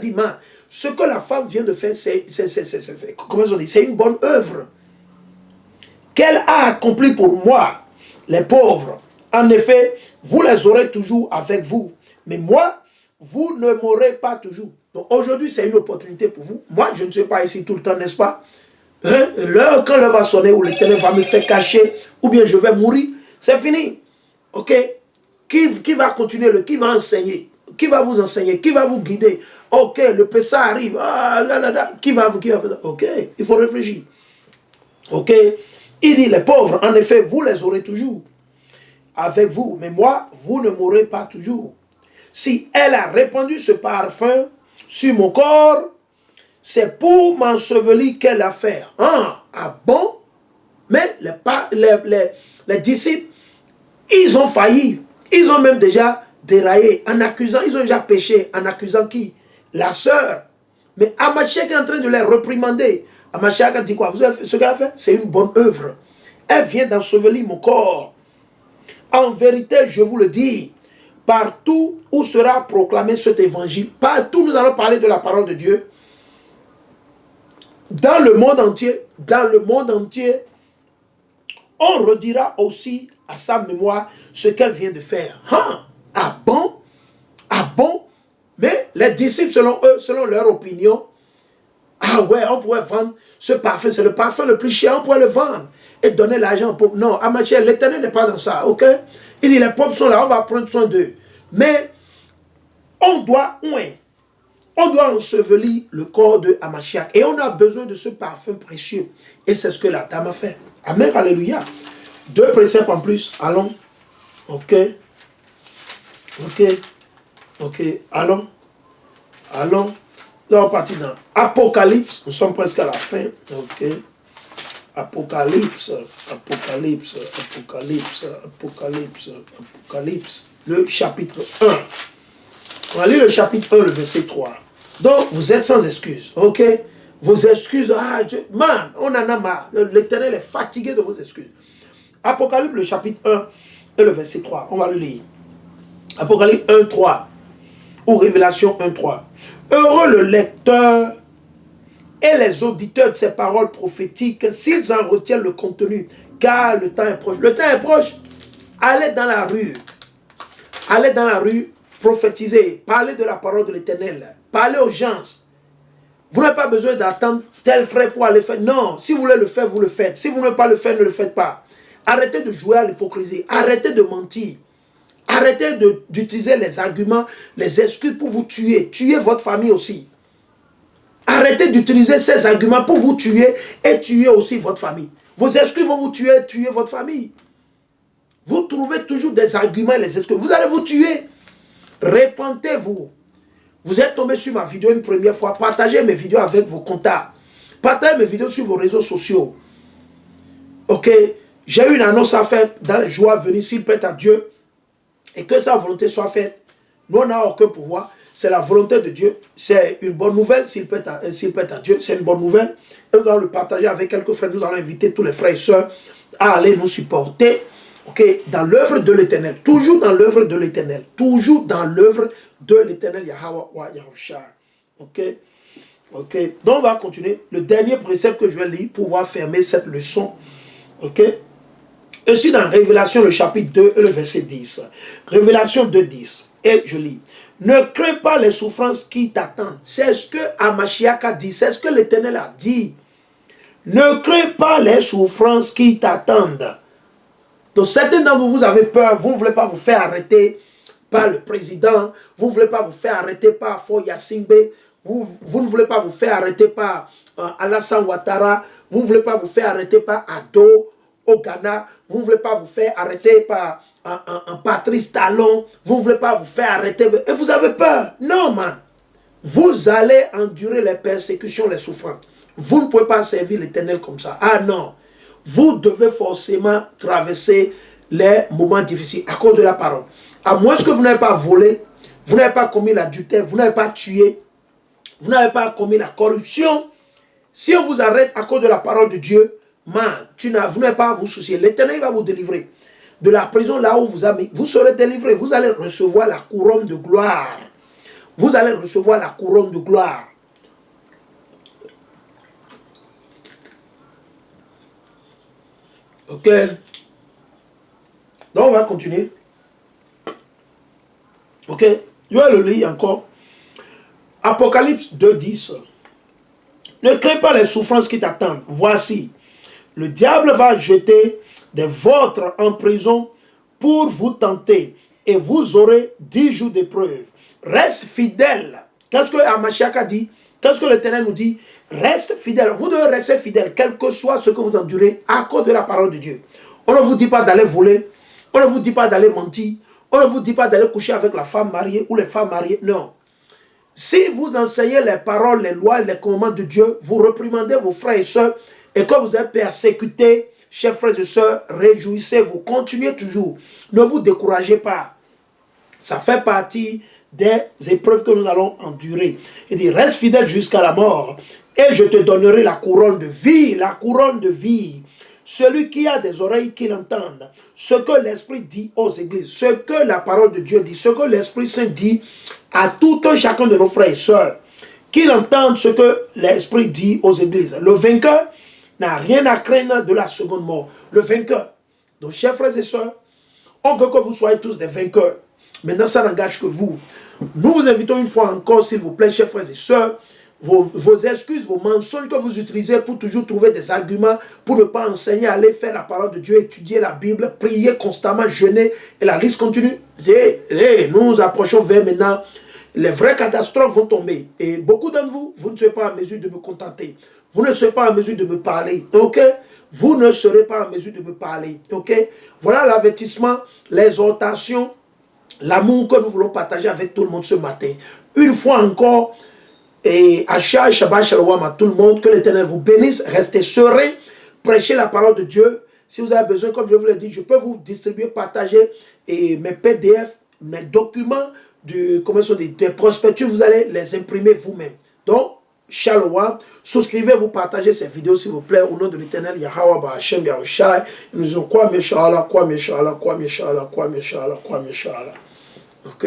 dit, man, ce que la femme vient de faire, comment on dit, c'est une bonne œuvre qu'elle a accomplie pour moi, les pauvres. En effet, vous les aurez toujours avec vous. Mais moi, vous ne m'aurez pas toujours. Donc aujourd'hui, c'est une opportunité pour vous. Moi, je ne suis pas ici tout le temps, n'est-ce pas? Hein? Quand l'heure va sonner, ou l'Éternel va me faire cacher, ou bien je vais mourir, c'est fini. Ok? Qui va continuer, qui va enseigner? Qui va vous enseigner? Qui va vous guider? Ok, le Pessa arrive. Ah, là, là, là. Qui va faire ça? Ok, il faut réfléchir. Ok? Il dit, les pauvres, en effet, vous les aurez toujours avec vous. Mais moi, vous ne m'aurez pas toujours. Si elle a répandu ce parfum sur mon corps, c'est pour m'ensevelir qu'elle a fait. Ah bon? Mais les disciples, ils ont failli. Ils ont même déjà déraillé en accusant, ils ont déjà péché en accusant qui? La sœur. Mais Amashek est en train de les reprimander. Amashek a dit quoi? Vous avez fait, ce qu'elle a fait, c'est une bonne œuvre. Elle vient d'ensevelir mon corps. En vérité, je vous le dis, partout où sera proclamé cet évangile, partout nous allons parler de la parole de Dieu, dans le monde entier, on redira aussi à sa mémoire ce qu'elle vient de faire. Ah bon? Ah bon? Mais les disciples, selon eux, selon leur opinion, ah ouais, on pourrait vendre ce parfum, c'est le parfum le plus cher, on pourrait le vendre et donner l'argent aux pauvres. Non, Amachia, l'Éternel n'est pas dans ça, ok? Il dit, les pauvres sont là, on va prendre soin d'eux. Mais on doit ensevelir le corps de Amashia. Et on a besoin de ce parfum précieux. Et c'est ce que la dame a fait. Amen, alléluia. 2 préceptes en plus, allons. Ok. Allons. Nous allons partir dans Apocalypse. Nous sommes presque à la fin. Ok. Apocalypse. Le chapitre 1. On va lire le chapitre 1, le verset 3. Donc, vous êtes sans excuse. Ok. Vos excuses. Man, on en a marre. L'Éternel est fatigué de vos excuses. Apocalypse, le chapitre 1 et le verset 3. On va le lire. Apocalypse 1, 3. Ou Révélation 1, 3. Heureux le lecteur et les auditeurs de ces paroles prophétiques s'ils en retiennent le contenu, car le temps est proche. Le temps est proche. Allez dans la rue. Allez dans la rue, prophétiser, parler de la parole de l'Éternel. Parlez aux gens. Vous n'avez pas besoin d'attendre tel frère pour aller faire. Non, si vous voulez le faire, vous le faites. Si vous ne voulez pas le faire, ne le faites pas. Arrêtez de jouer à l'hypocrisie. Arrêtez de mentir. Arrêtez d'utiliser les arguments, les excuses pour vous tuer. Tuez votre famille aussi. Arrêtez d'utiliser ces arguments pour vous tuer et tuer aussi votre famille. Vos excuses vont vous tuer, tuer votre famille. Vous trouvez toujours des arguments et les excuses. Vous allez vous tuer. Répentez-vous. Vous êtes tombé sur ma vidéo une première fois. Partagez mes vidéos avec vos contacts. Partagez mes vidéos sur vos réseaux sociaux. Ok? J'ai une annonce à faire dans les jours à venir, s'il plaît à Dieu. Et que sa volonté soit faite. Nous, on n'a aucun pouvoir. C'est la volonté de Dieu. C'est une bonne nouvelle. S'il plaît à Dieu, c'est une bonne nouvelle. Et nous allons le partager avec quelques frères. Nous allons inviter tous les frères et sœurs à aller nous supporter. Okay, dans l'œuvre de l'Éternel. Toujours dans l'œuvre de l'Éternel. Toujours dans l'œuvre de l'Éternel Yahweh wa Yahushua. Ok. Donc on va continuer. Le dernier précepte que je vais lire pour pouvoir fermer cette leçon. Ok. Aussi dans Révélation, le chapitre 2 et le verset 10. Révélation 2, 10. Et je lis. Ne crains pas les souffrances qui t'attendent. C'est ce que Amashiach a dit. C'est ce que l'Éternel a dit. Ne crains pas les souffrances qui t'attendent. Donc certains d'entre vous avez peur. Vous ne voulez pas vous faire arrêter par le président. Vous ne voulez pas vous faire arrêter par Foya Singbe. Vous ne voulez pas vous faire arrêter par Alassane Ouattara. Vous ne voulez pas vous faire arrêter par Ado au Ghana. Vous ne voulez pas vous faire arrêter par un Patrice Talon. Vous ne voulez pas vous faire arrêter. Et vous avez peur. Non, man. Vous allez endurer les persécutions, les souffrances. Vous ne pouvez pas servir l'Éternel comme ça. Ah non. Vous devez forcément traverser les moments difficiles à cause de la parole. À moins que vous n'avez pas volé, vous n'avez pas commis l'adultère, vous n'avez pas tué, vous n'avez pas commis la corruption. Si on vous arrête à cause de la parole de Dieu, man, vous n'avez pas à vous soucier. L'Éternel va vous délivrer de la prison là où vous a mis. Vous serez délivré. Vous allez recevoir la couronne de gloire. vous allez recevoir la couronne de gloire. Ok. Donc on va continuer. Ok. Je vais le lire encore. Apocalypse 2:10. Ne crains pas les souffrances qui t'attendent. Voici, le diable va jeter des vôtres en prison pour vous tenter. Et vous aurez 10 jours d'épreuve. Reste fidèle. Qu'est-ce que Hamashiach a dit? Qu'est-ce que l'Éternel nous dit? Reste fidèle. Vous devez rester fidèle, quel que soit ce que vous endurez, à cause de la parole de Dieu. On ne vous dit pas d'aller voler. On ne vous dit pas d'aller mentir. On ne vous dit pas d'aller coucher avec la femme mariée ou les femmes mariées. Non. Si vous enseignez les paroles, les lois et les commandements de Dieu, vous reprimandez vos frères et sœurs, et quand vous êtes persécutés, chers frères et sœurs, réjouissez-vous, continuez toujours. Ne vous découragez pas. Ça fait partie des épreuves que nous allons endurer. Il dit, reste fidèle jusqu'à la mort, et je te donnerai la couronne de vie, la couronne de vie. Celui qui a des oreilles, qu'il entende ce que l'Esprit dit aux églises, ce que la parole de Dieu dit, ce que l'Esprit Saint dit à tout un chacun de nos frères et sœurs, qu'il entende ce que l'Esprit dit aux églises. Le vainqueur n'a rien à craindre de la seconde mort. Le vainqueur. Donc, chers frères et sœurs, on veut que vous soyez tous des vainqueurs. Maintenant, ça n'engage que vous. Nous vous invitons une fois encore, s'il vous plaît, chers frères et sœurs, vos excuses, vos mensonges que vous utilisez pour toujours trouver des arguments, pour ne pas enseigner, aller faire la parole de Dieu, étudier la Bible, prier constamment, jeûner, et la liste continue. Nous approchons vers maintenant, les vraies catastrophes vont tomber. Et beaucoup d'entre vous, vous ne serez pas en mesure de me contenter. Vous ne serez pas en mesure de me parler. Ok? Vous ne serez pas en mesure de me parler. Ok? Voilà l'avertissement, l'exhortation, l'amour que nous voulons partager avec tout le monde ce matin. Une fois encore, et Asha, Shabbat, Shalom à tout le monde, que l'Éternel vous bénisse, restez serein, prêchez la parole de Dieu. Si vous avez besoin, comme je vous l'ai dit, je peux vous distribuer, partager mes PDF, mes documents, des prospectus, vous allez les imprimer vous-même. Donc, Shalom, souscrivez-vous, partagez ces vidéos s'il vous plaît, au nom de l'Éternel, Yahweh, Hashem, Yahushai. Nous disons quoi, Meshala, quoi, Meshala, quoi, Meshala, quoi, Meshala, quoi, Meshala. Ok.